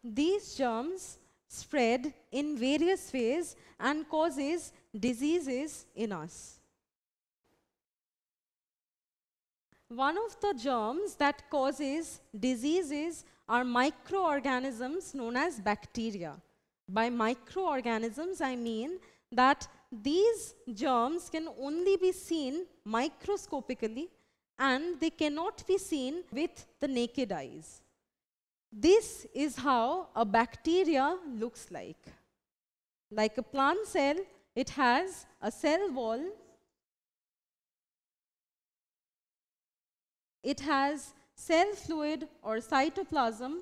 these germs spread in various ways and causes diseases in us. One of the germs that causes diseases are microorganisms known as bacteria. By microorganisms, I mean that these germs can only be seen microscopically and they cannot be seen with the naked eyes. This is how a bacteria looks like. Like a plant cell, it has a cell wall. It has cell fluid or cytoplasm.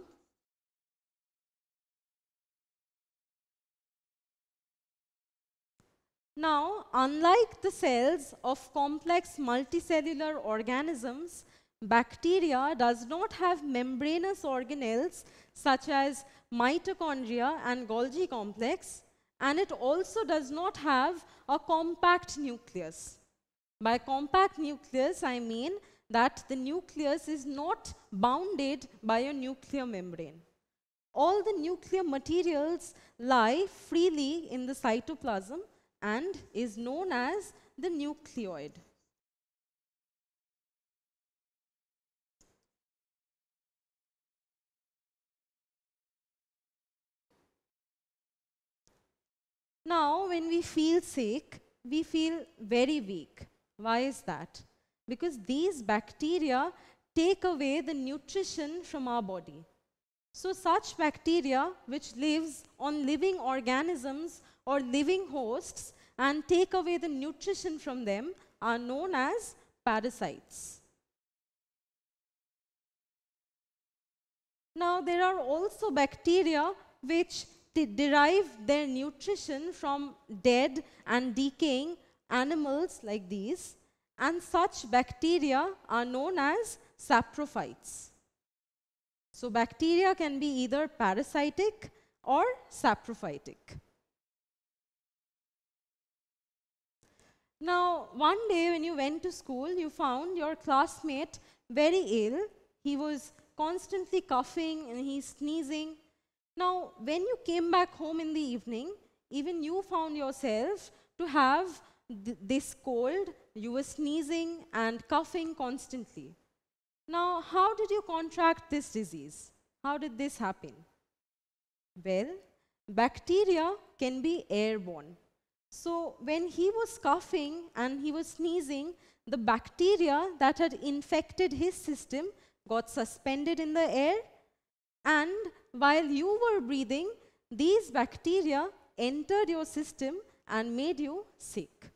Now, unlike the cells of complex multicellular organisms, bacteria does not have membranous organelles such as mitochondria and Golgi complex, and it also does not have a compact nucleus. By compact nucleus, I mean that the nucleus is not bounded by a nuclear membrane. All the nuclear materials lie freely in the cytoplasm and is known as the nucleoid. Now, when we feel sick, we feel very weak. Why is that? Because these bacteria take away the nutrition from our body. So such bacteria which lives on living organisms or living hosts and take away the nutrition from them are known as parasites. Now, there are also bacteria which derive their nutrition from dead and decaying animals like these, and such bacteria are known as saprophytes. So, bacteria can be either parasitic or saprophytic. Now, one day when you went to school, you found your classmate very ill. He was constantly coughing and he's sneezing. Now, when you came back home in the evening, even you found yourself to have this cold. You were sneezing and coughing constantly. Now, how did you contract this disease? How did this happen? Well, bacteria can be airborne. So, when he was coughing and he was sneezing, the bacteria that had infected his system got suspended in the air, and while you were breathing, these bacteria entered your system and made you sick.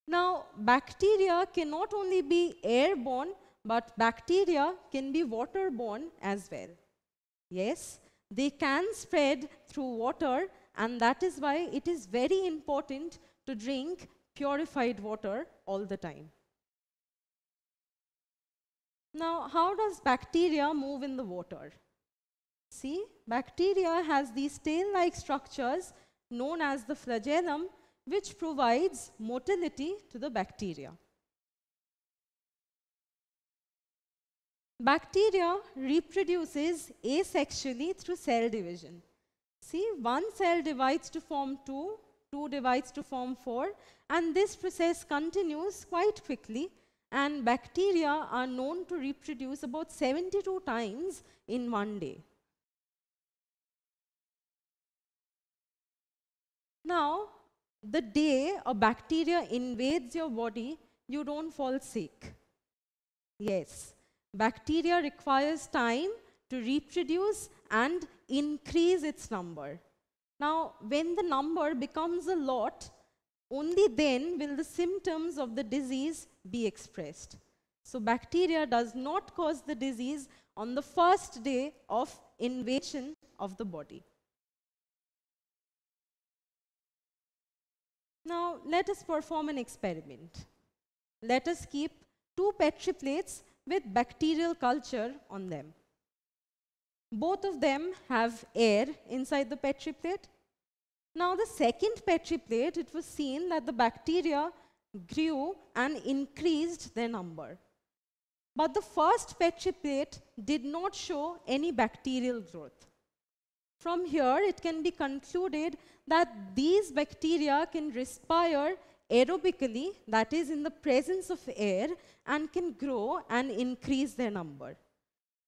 Now, bacteria can not only be airborne, but bacteria can be waterborne as well. Yes, they can spread through water, and that is why it is very important to drink purified water all the time. Now, how does bacteria move in the water? See, bacteria has these tail-like structures known as the flagellum, which provides motility to the bacteria. Bacteria reproduces asexually through cell division. See, one cell divides to form two, two divides to form four, and this process continues quite quickly, and bacteria are known to reproduce about 72 times in one day. Now, the day a bacteria invades your body, you don't fall sick. Yes, bacteria requires time to reproduce and increase its number. Now, when the number becomes a lot, only then will the symptoms of the disease be expressed. So, bacteria does not cause the disease on the first day of invasion of the body. Now, let us perform an experiment. Let us keep two Petri plates with bacterial culture on them. Both of them have air inside the Petri plate. Now, the second Petri plate, it was seen that the bacteria grew and increased their number. But the first Petri plate did not show any bacterial growth. From here, it can be concluded that these bacteria can respire aerobically, that is in the presence of air, and can grow and increase their number.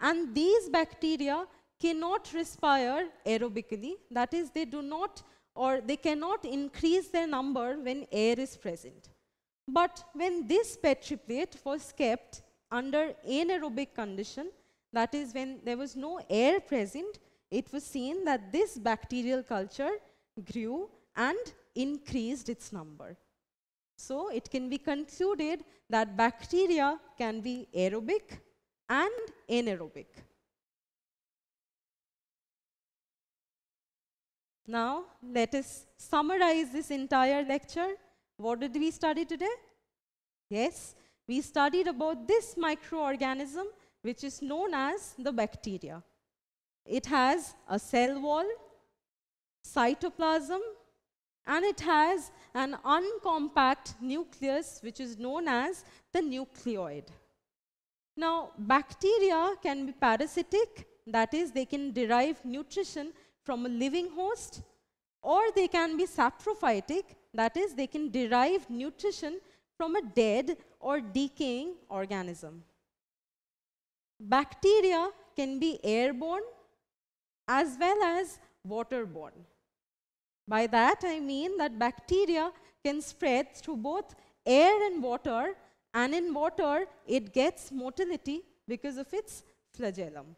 And these bacteria cannot respire aerobically, that is they do not or they cannot increase their number when air is present. But when this Petri plate was kept under anaerobic condition, that is when there was no air present, it was seen that this bacterial culture grew and increased its number. So it can be concluded that bacteria can be aerobic and anaerobic. Now, let us summarize this entire lecture. What did we study today? Yes, we studied about this microorganism, which is known as the bacteria. It has a cell wall, cytoplasm, and it has an uncompact nucleus, which is known as the nucleoid. Now, bacteria can be parasitic, that is, they can derive nutrition from a living host, or they can be saprophytic, that is, they can derive nutrition from a dead or decaying organism. Bacteria can be airborne as well as waterborne. By that I mean that bacteria can spread through both air and water, and in water it gets motility because of its flagellum.